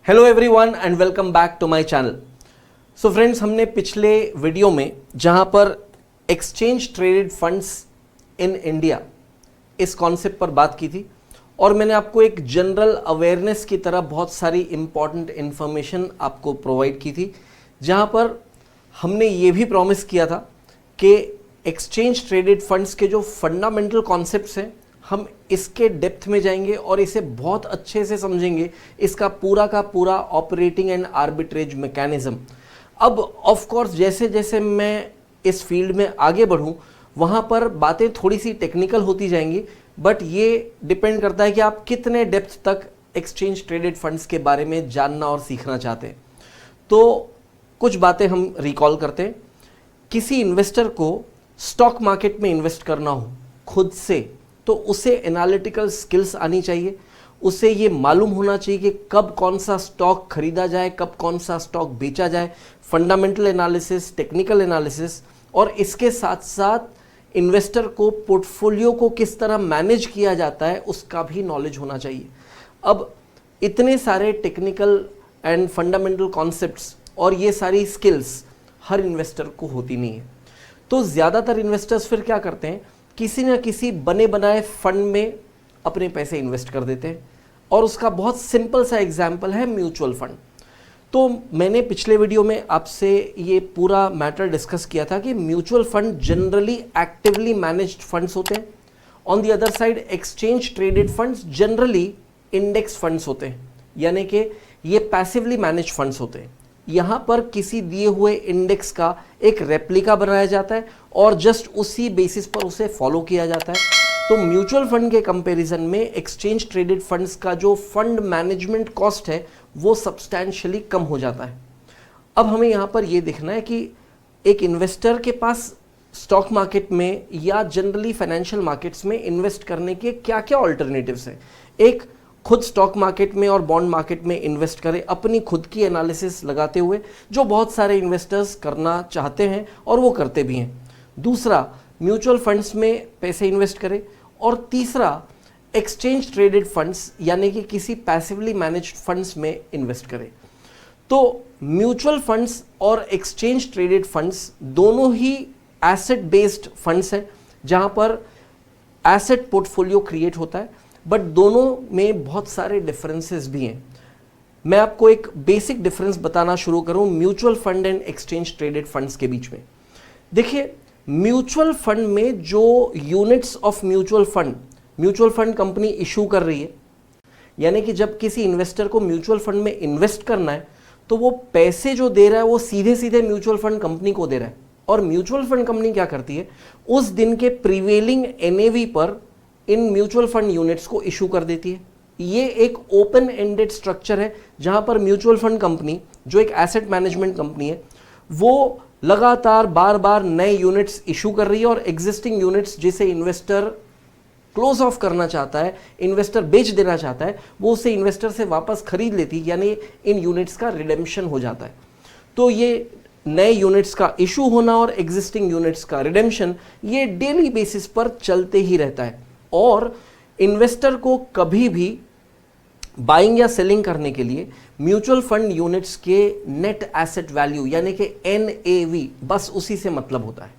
Hello everyone and welcome back to my channel. So friends, हमने पिछले video में जहां पर exchange traded funds in India इस कॉन्सेप्ट पर बात की थी और मैंने आपको एक जनरल अवेयरनेस की तरह बहुत सारी इंपॉर्टेंट इंफॉर्मेशन आपको प्रोवाइड की थी, जहां पर हमने ये भी प्रॉमिस किया था कि एक्सचेंज ट्रेडेड फंड्स के जो फंडामेंटल कॉन्सेप्ट्स हैं हम इसके डेप्थ में जाएंगे और इसे बहुत अच्छे से समझेंगे, इसका पूरा का पूरा ऑपरेटिंग एंड आर्बिट्रेज मैकेनिज्म। अब ऑफ कोर्स जैसे जैसे मैं इस फील्ड में आगे बढ़ूं वहां पर बातें थोड़ी सी टेक्निकल होती जाएंगी, बट ये डिपेंड करता है कि आप कितने डेप्थ तक एक्सचेंज ट्रेडेड फंड्स के बारे में जानना और सीखना चाहते हैं। तो कुछ बातें हम रिकॉल करते हैं। किसी इन्वेस्टर को स्टॉक मार्केट में इन्वेस्ट करना हो खुद से, तो उसे एनालिटिकल स्किल्स आनी चाहिए। उसे ये मालूम होना चाहिए कि कब कौन सा स्टॉक खरीदा जाए, कब कौन सा स्टॉक बेचा जाए, फंडामेंटल एनालिसिस, टेक्निकल एनालिसिस, और इसके साथ साथ इन्वेस्टर को पोर्टफोलियो को किस तरह मैनेज किया जाता है उसका भी नॉलेज होना चाहिए। अब इतने सारे टेक्निकल एंड फंडामेंटल कॉन्सेप्ट्स और ये सारी स्किल्स हर इन्वेस्टर को होती नहीं है। तो ज़्यादातर इन्वेस्टर्स फिर क्या करते हैं, किसी न किसी बने बनाए फंड में अपने पैसे इन्वेस्ट कर देते हैं, और उसका बहुत सिंपल सा एग्जाम्पल है म्यूचुअल फंड। तो मैंने पिछले वीडियो में आपसे ये पूरा मैटर डिस्कस किया था कि mutual fund generally actively managed funds होते हैं। On the other side exchange traded funds generally index funds होते हैं, यानी कि ये पैसिवली मैनेज फंड्स होते हैं। यहाँ पर किसी दिए हुए इंडेक्स का एक रेप्लिका बनाया जाता है और जस्ट उसी बेसिस पर उसे फॉलो किया जाता है। तो म्यूचुअल फंड के कंपैरिजन में एक्सचेंज ट्रेडेड फंड्स का जो फंड मैनेजमेंट कॉस्ट है वो सब्सटैंशियली कम हो जाता है। अब हमें यहाँ पर ये देखना है कि एक इन्वेस्टर के पास स्टॉक मार्केट में या जनरली फाइनेंशियल मार्केट्स में इन्वेस्ट करने के क्या क्या ऑल्टरनेटिव्स हैं। एक, खुद स्टॉक मार्केट में और बॉन्ड मार्केट में इन्वेस्ट करें अपनी खुद की एनालिसिस लगाते हुए, जो बहुत सारे इन्वेस्टर्स करना चाहते हैं और वो करते भी हैं। दूसरा, म्यूचुअल फंड्स में पैसे इन्वेस्ट करें। और तीसरा, एक्सचेंज ट्रेडेड फंड्स यानी कि किसी पैसिवली मैनेज्ड फंड्स में इन्वेस्ट करें। तो म्यूचुअल फंड्स और एक्सचेंज ट्रेडेड फंड्स दोनों ही एसेट बेस्ड फंड्स हैं, जहां पर एसेट पोर्टफोलियो क्रिएट होता है, बट दोनों में बहुत सारे डिफरेंसेस भी हैं। मैं आपको एक बेसिक डिफरेंस बताना शुरू करूं mutual fund and exchange traded funds के बीच में। देखिए, म्यूचुअल फंड में जो units of mutual fund company issue कर रही है, यानी कि जब किसी इन्वेस्टर को म्यूचुअल फंड में इन्वेस्ट करना है तो वो पैसे जो दे रहा है वो सीधे सीधे म्यूचुअल फंड कंपनी को दे रहा है। और म्यूचुअल फंड कंपनी क्या करती है, उस दिन के प्रिवेलिंग एनएवी पर इन म्यूचुअल फंड यूनिट्स को इशू कर देती है। ये एक ओपन एंडेड स्ट्रक्चर है जहां पर म्यूचुअल फंड कंपनी, जो एक एसेट मैनेजमेंट कंपनी है, वो लगातार बार बार नए यूनिट्स इशू कर रही है और एग्जिस्टिंग यूनिट्स जिसे इन्वेस्टर क्लोज ऑफ करना चाहता है, इन्वेस्टर बेच देना चाहता है, वो उसे इन्वेस्टर से वापस खरीद लेती है, यानी इन यूनिट्स का रिडेम्पशन हो जाता है। तो ये नए यूनिट्स का इशू होना और एग्जिस्टिंग यूनिट्स का रिडेम्पशन ये डेली बेसिस पर चलते ही रहता है। और इन्वेस्टर को कभी भी बाइंग या सेलिंग करने के लिए म्यूचुअल फंड यूनिट्स के नेट एसेट वैल्यू यानी कि एनएवी, बस उसी से मतलब होता है।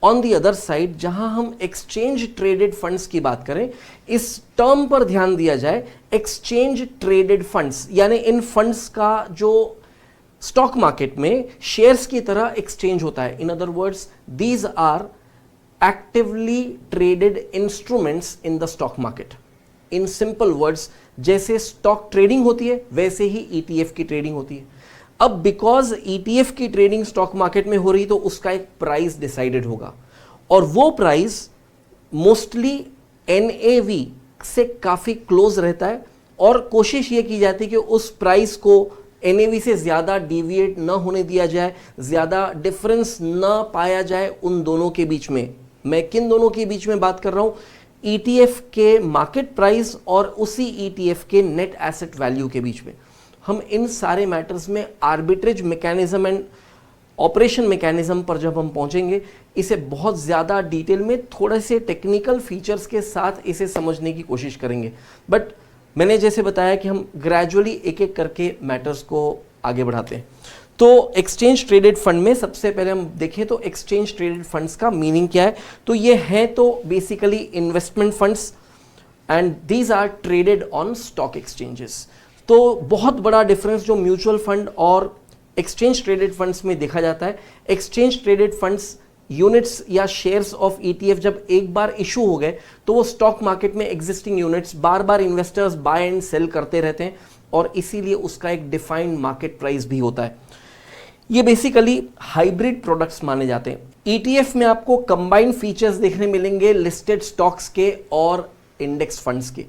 ऑन दी अदर साइड, जहां हम एक्सचेंज ट्रेडेड फंड्स की बात करें, इस टर्म पर ध्यान दिया जाए, एक्सचेंज ट्रेडेड फंड्स यानी इन फंड्स का जो स्टॉक मार्केट में शेयर्स की तरह एक्सचेंज होता है। In other words, these are actively traded instruments in the stock market. In simple words, जैसे स्टॉक ट्रेडिंग होती है वैसे ही ईटीएफ की ट्रेडिंग होती है। अब बिकॉज ईटीएफ की ट्रेडिंग स्टॉक मार्केट में हो रही तो उसका एक प्राइस डिसाइडेड होगा, और वो प्राइस मोस्टली एनएवी से काफी क्लोज रहता है, और कोशिश ये की जाती है कि उस प्राइस को एनएवी से ज्यादा डिविएट न होने दिया जाए, ज्यादा डिफरेंस न पाया जाए उन दोनों के बीच में। मैं किन दोनों के बीच में बात कर रहा हूं, ईटीएफ के मार्केट प्राइस और उसी ईटीएफ के नेट एसेट वैल्यू के बीच में। हम इन सारे मैटर्स में arbitrage mechanism and operation mechanism पर जब हम पहुंचेंगे, इसे बहुत ज़्यादा डिटेल में थोड़े से टेक्निकल फीचर्स के साथ इसे समझने की कोशिश करेंगे। बट मैंने जैसे बताया कि हम ग्रेजुअली एक एक करके मैटर्स को आगे बढ़ाते हैं। तो एक्सचेंज ट्रेडेड फंड में सबसे पहले हम देखें तो एक्सचेंज ट्रेडेड फंड्स का मीनिंग क्या है। तो ये है तो basically investment funds and these are traded on stock exchanges. तो बहुत बड़ा डिफरेंस जो म्यूचुअल फंड और एक्सचेंज ट्रेडेड फंड्स में देखा जाता है, एक्सचेंज ट्रेडेड फंड्स यूनिट्स या शेयर्स ऑफ ईटीएफ जब एक बार इशू हो गए तो वो स्टॉक मार्केट में एग्जिस्टिंग यूनिट्स बार बार इन्वेस्टर्स बाय एंड सेल करते रहते हैं और इसीलिए उसका एक डिफाइंड मार्केट प्राइस भी होता है। ये बेसिकली हाइब्रिड प्रोडक्ट्स माने जाते हैं। ईटीएफ में आपको कंबाइंड फीचर्स देखने मिलेंगे लिस्टेड स्टॉक्स के और इंडेक्स फंड्स के।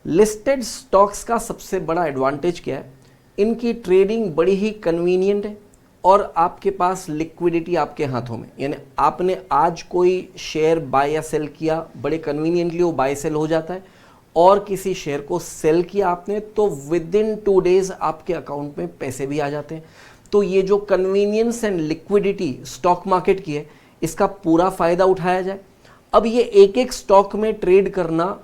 लिस्टेड स्टॉक्स का सबसे बड़ा एडवांटेज क्या है, इनकी ट्रेडिंग बड़ी ही कन्वीनियंट है और आपके पास लिक्विडिटी आपके हाथों में, यानी आपने आज कोई शेयर बाय या सेल किया, बड़े कन्वीनियंटली वो बाय सेल हो जाता है, और किसी शेयर को सेल किया आपने तो विद इन 2 डेज आपके अकाउंट में पैसे भी आ जाते हैं। तो ये जो convenience and liquidity stock market की है, इसका पूरा फायदा उठाया जाए। अब ये एक एक स्टॉक में ट्रेड करना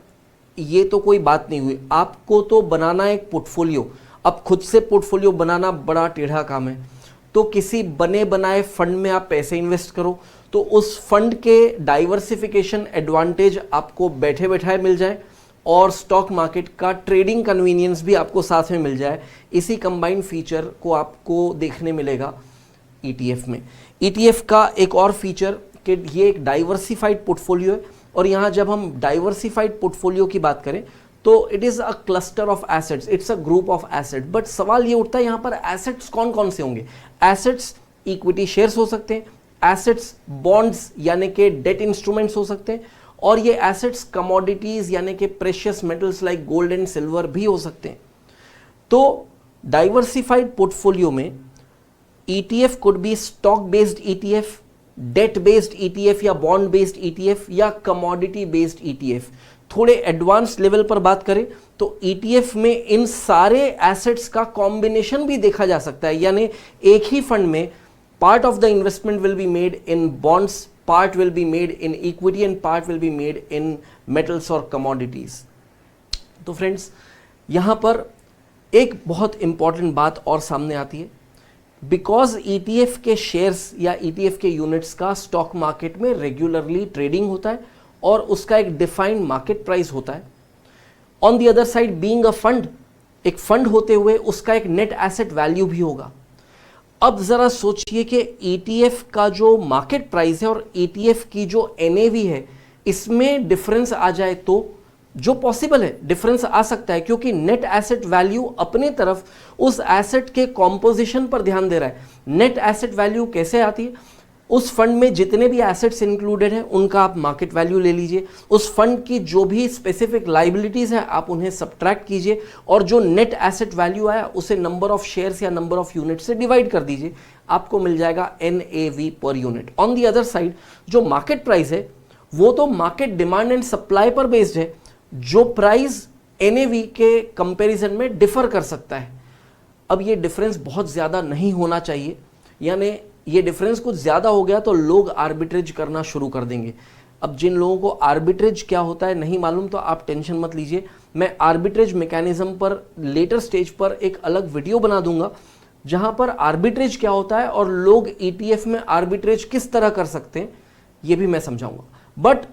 ये तो कोई बात नहीं हुई, आपको तो बनाना एक पोर्टफोलियो। अब खुद से पोर्टफोलियो बनाना बड़ा टेढ़ा काम है, तो किसी बने बनाए फंड में आप पैसे इन्वेस्ट करो तो उस फंड के डाइवर्सिफिकेशन एडवांटेज आपको बैठे बैठाए मिल जाए और स्टॉक मार्केट का ट्रेडिंग कन्वीनियंस भी आपको साथ में मिल जाए। इसी कंबाइंड फीचर को आपको देखने मिलेगा ईटीएफ में। ईटीएफ का एक और फीचर कि ये एक डाइवर्सिफाइड पोर्टफोलियो है और यहाँ जब हम डाइवर्सिफाइड पोर्टफोलियो की बात करें तो it is a cluster of assets, it's a group of asset. But सवाल ये उठता है यहाँ पर एसेट्स कौन कौन से होंगे। एसेट्स इक्विटी शेयर्स हो सकते हैं, एसेट्स बॉन्ड्स यानी कि डेट इंस्ट्रूमेंट्स हो सकते हैं, और ये एसेट्स कमोडिटीज यानी कि precious metals like gold and silver भी हो सकते हैं। तो डाइवर्सिफाइड पोर्टफोलियो में ETF could be stock based ETF, debt based ETF या बॉन्ड बेस्ड ईटीएफ या कमोडिटी बेस्ड ईटीएफ। थोड़े एडवांस लेवल पर बात करें तो ईटीएफ में इन सारे एसेट्स का कॉम्बिनेशन भी देखा जा सकता है, यानी एक ही फंड में part of the investment will be made in bonds, part will be made in equity and part will be made in metals और कमोडिटीज। तो फ्रेंड्स यहां पर एक बहुत इंपॉर्टेंट बात और सामने आती है, बिकॉज ईटीएफ के शेयर्स या ईटीएफ के यूनिट्स का स्टॉक मार्केट में रेगुलरली ट्रेडिंग होता है और उसका एक डिफाइंड मार्केट प्राइस होता है। On the other side being a fund, एक फंड होते हुए उसका एक नेट एसेट वैल्यू भी होगा। अब जरा सोचिए कि ईटीएफ का जो मार्केट प्राइस है और ईटीएफ की जो एनएवी है, इसमें डिफरेंस आ जाए तो जो पॉसिबल है डिफरेंस आ सकता है, क्योंकि नेट एसेट वैल्यू अपने तरफ उस एसेट के कॉम्पोजिशन पर ध्यान दे रहा है। नेट एसेट वैल्यू कैसे आती है, उस फंड में जितने भी एसेट्स इंक्लूडेड हैं उनका आप मार्केट वैल्यू ले लीजिए, उस फंड की जो भी स्पेसिफिक लाइबिलिटीज हैं आप उन्हें सब्ट्रैक्ट कीजिए और जो नेट एसेट वैल्यू आया उसे नंबर ऑफ शेयर्स या नंबर ऑफ यूनिट से डिवाइड कर दीजिए, आपको मिल जाएगा NAV per unit. On the other side जो मार्केट प्राइस है वो तो मार्केट डिमांड एंड सप्लाई पर बेस्ड है, जो प्राइस NAV के कंपेरिजन में डिफर कर सकता है। अब ये डिफरेंस बहुत ज़्यादा नहीं होना चाहिए, यानी ये डिफरेंस कुछ ज़्यादा हो गया तो लोग आर्बिट्रेज करना शुरू कर देंगे। अब जिन लोगों को आर्बिट्रेज क्या होता है नहीं मालूम तो आप टेंशन मत लीजिए, मैं आर्बिट्रेज मैकेनिज्म पर लेटर स्टेज पर एक अलग वीडियो बना दूंगा जहां पर आर्बिट्रेज क्या होता है और लोग ईटीएफ में आर्बिट्रेज किस तरह कर सकते हैं ये भी मैं समझाऊंगा। बट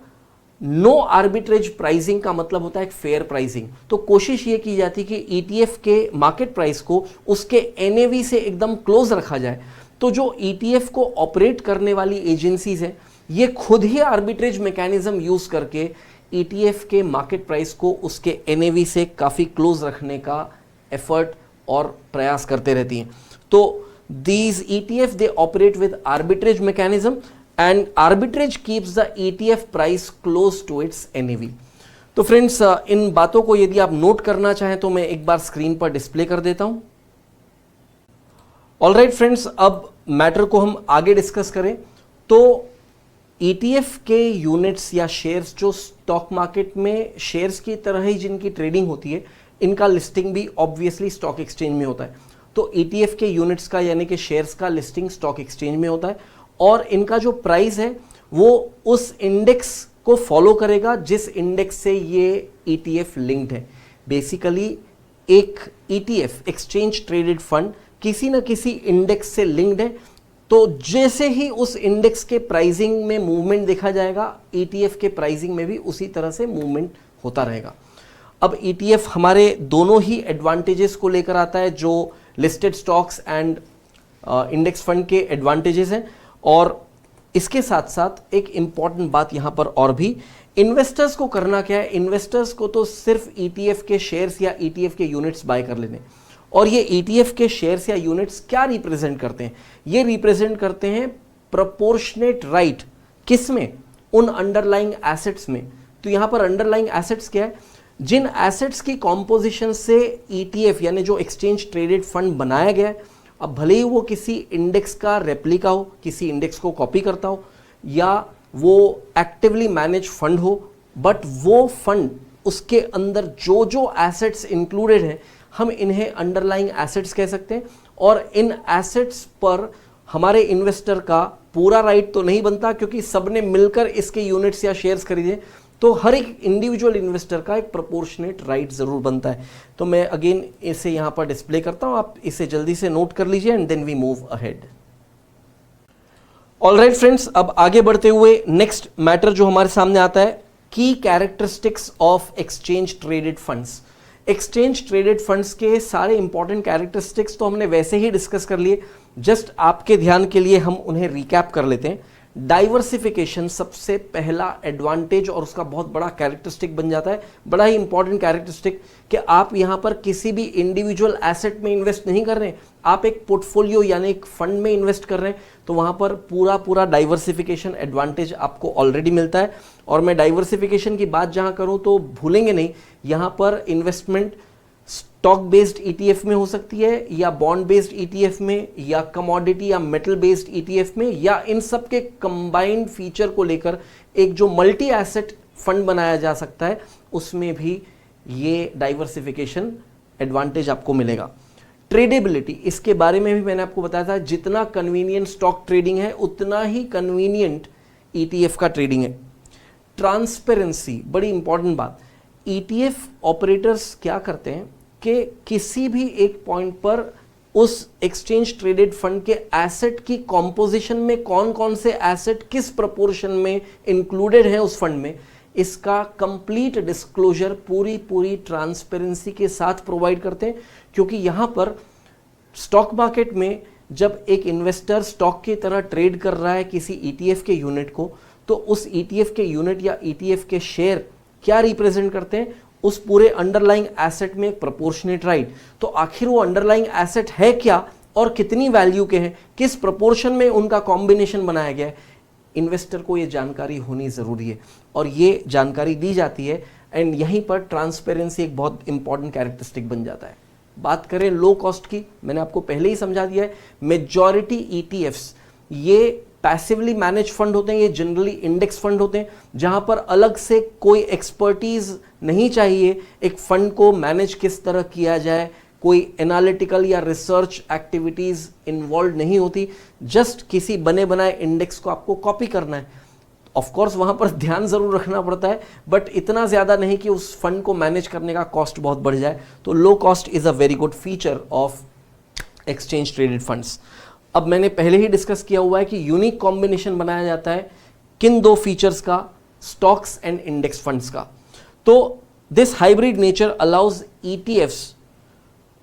नो आर्बिट्रेज प्राइसिंग का मतलब होता है एक फेयर प्राइसिंग। तो कोशिश ये की जाती है कि ईटीएफ के मार्केट प्राइस को उसके एनएवी से एकदम क्लोज रखा जाए। तो जो ईटीएफ को ऑपरेट करने वाली एजेंसीज हैं ये खुद ही आर्बिट्रेज मैकेनिज्म यूज करके ईटीएफ के मार्केट प्राइस को उसके एनएवी से काफ़ी क्लोज रखने का एफर्ट और प्रयास करते रहती हैं। तो these ETF they operate with arbitrage mechanism and arbitrage keeps the ETF price close to its NAV. तो फ्रेंड्स इन बातों को यदि आप नोट करना चाहें तो मैं एक बार स्क्रीन पर डिस्प्ले कर देता हूं। ऑलराइट फ्रेंड्स, अब मैटर को हम आगे डिस्कस करें तो ईटीएफ के यूनिट्स या शेयर्स जो स्टॉक मार्केट में शेयर्स की तरह ही जिनकी ट्रेडिंग होती है, इनका लिस्टिंग भी ऑब्वियसली स्टॉक एक्सचेंज में होता है। तो ईटीएफ के यूनिट्स का यानी कि शेयर्स का लिस्टिंग स्टॉक एक्सचेंज में होता है और इनका जो प्राइस है वो उस इंडेक्स को फॉलो करेगा जिस इंडेक्स से ये ईटीएफ लिंक्ड है। बेसिकली एक ETF एक्सचेंज ट्रेडेड फंड किसी न किसी इंडेक्स से लिंक्ड है, तो जैसे ही उस इंडेक्स के प्राइसिंग में मूवमेंट देखा जाएगा, ETF के प्राइसिंग में भी उसी तरह से मूवमेंट होता रहेगा। अब ETF हमारे दोनों ही एडवांटेजेस को लेकर आता है, जो listed stocks and index fund के एडवांटेजेस हैं, और इसके साथ साथ एक इंपॉर्टेंट बात यहां पर और भी, इन्वेस्टर्स को करना क्या है, इन्वेस्टर्स को तो सिर्फ ETF के शेयर्स या ETF के यूनिट्स बाय कर लेने। और ये ETF के शेयर्स या यूनिट्स क्या रिप्रेजेंट करते हैं, ये रिप्रेजेंट करते हैं प्रोपोर्शनेट राइट, किसमें, उन अंडरलाइंग एसेट्स में। तो यहां पर अंडरलाइंग एसेट्स क्या है, जिन एसेट्स की कॉम्पोजिशन से ETF यानी जो एक्सचेंज ट्रेडेड फंड बनाया गया है, अब भले ही वो किसी इंडेक्स का रेप्लिका हो, किसी इंडेक्स को कॉपी करता हो, या वो एक्टिवली मैनेज फंड हो, बट वो फंड उसके अंदर जो जो एसेट्स इंक्लूडेड हैं, हम इन्हें अंडरलाइंग एसेट्स कह सकते हैं। और इन एसेट्स पर हमारे इन्वेस्टर का पूरा राइट तो नहीं बनता, क्योंकि सबने मिलकर इसके यूनिट्स या शेयर्स खरीदे, तो हर एक इंडिविजुअल इन्वेस्टर का एक प्रोपोर्शनेट राइट जरूर बनता है। तो मैं अगेन इसे यहां पर डिस्प्ले करता हूं, आप इसे जल्दी से नोट कर लीजिए and then we move ahead. Alright friends, अब आगे बढ़ते हुए नेक्स्ट मैटर जो हमारे सामने आता है, की characteristics of exchange traded funds. Exchange traded funds के सारे इंपॉर्टेंट कैरेक्टरिस्टिक्स तो हमने वैसे ही डिस्कस कर लिए, जस्ट आपके ध्यान के लिए हम उन्हें रिकैप कर लेते हैं। डाइवर्सिफिकेशन सबसे पहला एडवांटेज और उसका बहुत बड़ा कैरेक्टरिस्टिक बन जाता है, बड़ा ही इंपॉर्टेंट कैरेक्टरिस्टिक, कि आप यहां पर किसी भी इंडिविजुअल एसेट में इन्वेस्ट नहीं कर रहे हैं, आप एक पोर्टफोलियो यानी एक फंड में इन्वेस्ट कर रहे हैं, तो वहां पर पूरा डाइवर्सिफिकेशन एडवांटेज आपको ऑलरेडी मिलता है। और मैं डाइवर्सिफिकेशन की बात जहां करूं तो भूलेंगे नहीं, यहां पर इन्वेस्टमेंट स्टॉक बेस्ड ETF में हो सकती है, या बॉन्ड बेस्ड ETF में, या कमोडिटी या मेटल बेस्ड ETF में, या इन सब के कंबाइंड फीचर को लेकर एक जो मल्टी एसेट फंड बनाया जा सकता है, उसमें भी ये डाइवर्सिफिकेशन एडवांटेज आपको मिलेगा। ट्रेडेबिलिटी, इसके बारे में भी मैंने आपको बताया था, जितना कन्वीनियंट स्टॉक ट्रेडिंग है उतना ही कन्वीनियंट ETF का ट्रेडिंग है। ट्रांसपेरेंसी, बड़ी इंपॉर्टेंट बात, ETF ऑपरेटर्स क्या करते हैं कि किसी भी एक पॉइंट पर उस एक्सचेंज ट्रेडेड फंड के एसेट की कॉम्पोजिशन में कौन कौन से एसेट किस प्रोपोर्शन में इंक्लूडेड है उस फंड में, इसका कंप्लीट डिस्क्लोजर पूरी ट्रांसपेरेंसी के साथ प्रोवाइड करते हैं। क्योंकि यहां पर स्टॉक मार्केट में जब एक इन्वेस्टर स्टॉक की तरह ट्रेड कर रहा है किसी ETF के यूनिट को, तो उस ETF के यूनिट या ETF के शेयर क्या रिप्रेजेंट करते हैं, उस पूरे अंडरलाइंग एसेट में एक प्रोपोर्शनेट राइट। तो आखिर वो अंडरलाइंग एसेट है क्या और कितनी वैल्यू के हैं, किस प्रोपोर्शन में उनका कॉम्बिनेशन बनाया गया है, इन्वेस्टर को ये जानकारी होनी जरूरी है, और ये जानकारी दी जाती है। एंड यहीं पर ट्रांसपेरेंसी एक बहुत इंपॉर्टेंट कैरेक्टरिस्टिक बन जाता है। बात करें लो कॉस्ट की, मैंने आपको पहले ही समझा दिया है, मेजॉरिटी ETFs ये पैसिवली मैनेज फंड होते हैं, ये जनरली इंडेक्स फंड होते हैं, जहां पर अलग से कोई एक्सपर्टीज नहीं चाहिए एक फंड को मैनेज किस तरह किया जाए, कोई एनालिटिकल या रिसर्च एक्टिविटीज इन्वॉल्व नहीं होती, जस्ट किसी बने बनाए इंडेक्स को आपको कॉपी करना है। ऑफ कोर्स वहां पर ध्यान जरूर रखना पड़ता है, बट इतना ज्यादा नहीं कि उस फंड को मैनेज करने का कॉस्ट बहुत बढ़ जाए। तो low cost is a very good feature of exchange traded funds. अब मैंने पहले ही डिस्कस किया हुआ है कि यूनिक कॉम्बिनेशन बनाया जाता है किन दो फीचर्स का, स्टॉक्स एंड इंडेक्स फंड्स का। तो this hybrid nature allows ETFs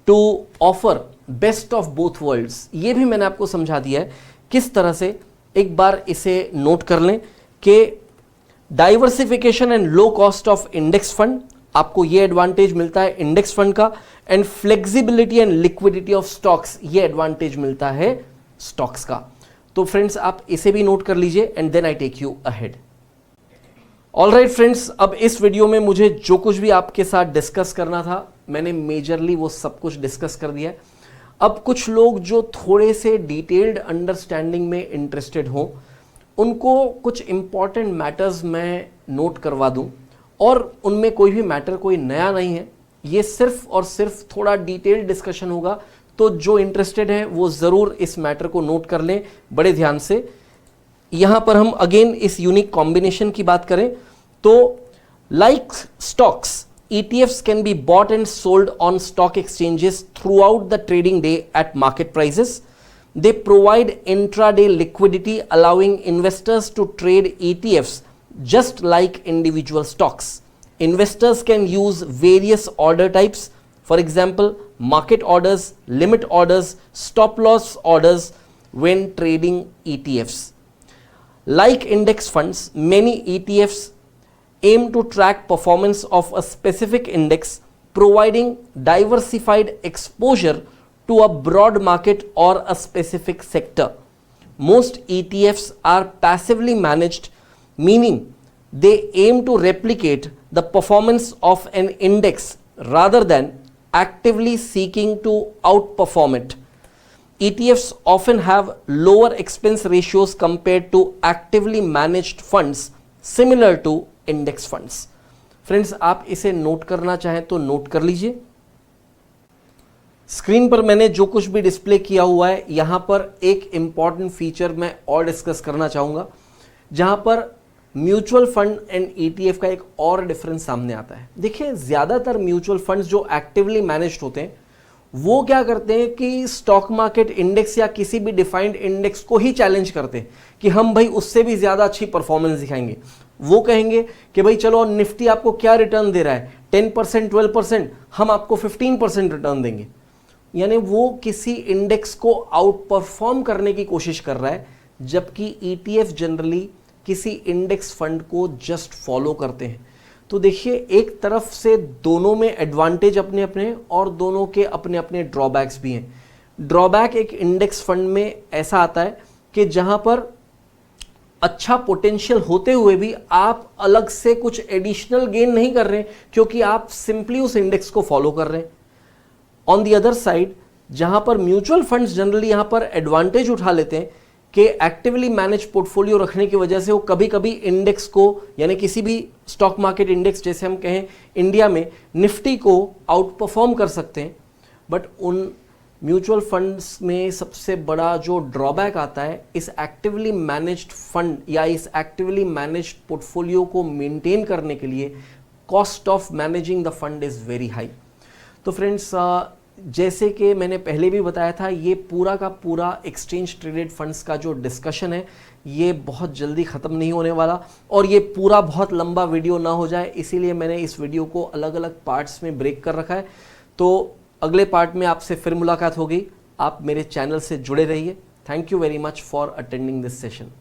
to offer best of both worlds. ये भी मैंने आपको समझा दिया है किस तरह से, एक बार इसे नोट कर लें कि diversification and low cost of index fund, आपको ये एडवांटेज मिलता है इंडेक्स फंड का, and flexibility and liquidity of stocks, ये एडवांटेज मिलता है स्टॉक्स का। तो फ्रेंड्स आप इसे भी नोट कर लीजिए and then I take you ahead. Alright friends, अब इस वीडियो में मुझे जो कुछ भी आपके साथ डिस्कस करना था मैंने मेजरली वो सब कुछ डिस्कस कर दिया है। अब कुछ लोग जो थोड़े से डिटेल्ड अंडरस्टैंडिंग में इंटरेस्टेड हों, उनको कुछ इंपॉर्टेंट मैटर्स मैं नोट करवा दूं, और उनमें कोई भी मैटर कोई नया नहीं है, ये सिर्फ और सिर्फ थोड़ा डिटेल्ड डिस्कशन होगा। तो जो इंटरेस्टेड है वो ज़रूर इस मैटर को नोट कर लें बड़े ध्यान से। यहाँ पर हम अगेन इस यूनिक कॉम्बिनेशन की बात करें तो like stocks ETFs can be bought and sold on stock exchanges throughout the trading day at market prices. They provide intraday liquidity, allowing investors to trade ETFs just like individual stocks. Investors can use various order types, for example, market orders, limit orders, stop loss orders when trading ETFs. Like index funds, many ETFs aim to track performance of a specific index, providing diversified exposure to a broad market or a specific sector. Most ETFs are passively managed, meaning they aim to replicate the performance of an index rather than actively seeking to outperform it. ETFs often have lower expense ratios compared to actively managed funds similar to index funds. Friends, आप इसे note करना चाहें तो note कर लीजिए. Screen पर मैंने जो कुछ भी डिस्प्ले किया हुआ है, यहां पर एक इंपॉर्टेंट फीचर मैं और डिस्कस करना चाहूंगा, जहां पर म्यूचुअल फंड एंड ईटीएफ का एक और डिफरेंस सामने आता है. देखिए, ज्यादातर म्यूचुअल फंड्स जो एक्टिवली मैनेज्ड होते हैं वो क्या करते हैं कि स्टॉक मार्केट इंडेक्स या किसी भी डिफाइंड इंडेक्स को ही चैलेंज करते हैं कि हम भाई उससे भी ज्यादा अच्छी परफॉर्मेंस दिखाएंगे. वो कहेंगे कि भाई चलो निफ्टी आपको क्या रिटर्न दे रहा है, 10%, 12%, हम आपको 15% रिटर्न देंगे. यानी वो किसी इंडेक्स को आउट परफॉर्म करने की कोशिश कर रहा है, जबकि ईटीएफ जनरली किसी इंडेक्स फंड को जस्ट फॉलो करते हैं. तो देखिए, एक तरफ से दोनों में एडवांटेज अपने अपने और दोनों के अपने अपने ड्रॉबैक्स भी हैं. ड्रॉबैक एक इंडेक्स फंड में ऐसा आता है कि जहां पर अच्छा पोटेंशियल होते हुए भी आप अलग से कुछ एडिशनल गेन नहीं कर रहे हैं, क्योंकि आप सिंपली उस इंडेक्स को फॉलो कर रहे हैं. ऑन द अदर साइड, जहां पर म्यूचुअल फंड्स जनरली यहां पर एडवांटेज उठा लेते हैं कि एक्टिवली मैनेज पोर्टफोलियो रखने की वजह से वो कभी कभी इंडेक्स को, यानी किसी भी स्टॉक मार्केट इंडेक्स, जैसे हम कहें इंडिया में निफ्टी को आउट परफॉर्म कर सकते हैं. बट उन म्यूचुअल फंड्स में सबसे बड़ा जो ड्रॉबैक आता है, इस एक्टिवली मैनेज्ड फंड या इस एक्टिवली मैनेज्ड पोर्टफोलियो को मेंटेन करने के लिए cost of managing the fund is very high. तो फ्रेंड्स, जैसे कि मैंने पहले भी बताया था, ये पूरा का पूरा एक्सचेंज ट्रेडेड फंड्स का जो डिस्कशन है, ये बहुत जल्दी ख़त्म नहीं होने वाला, और ये पूरा बहुत लंबा वीडियो ना हो जाए, इसीलिए मैंने इस वीडियो को अलग अलग पार्ट्स में ब्रेक कर रखा है. तो अगले पार्ट में आपसे फिर मुलाकात होगी. आप मेरे चैनल से जुड़े रहिए. Thank you very much for attending this session.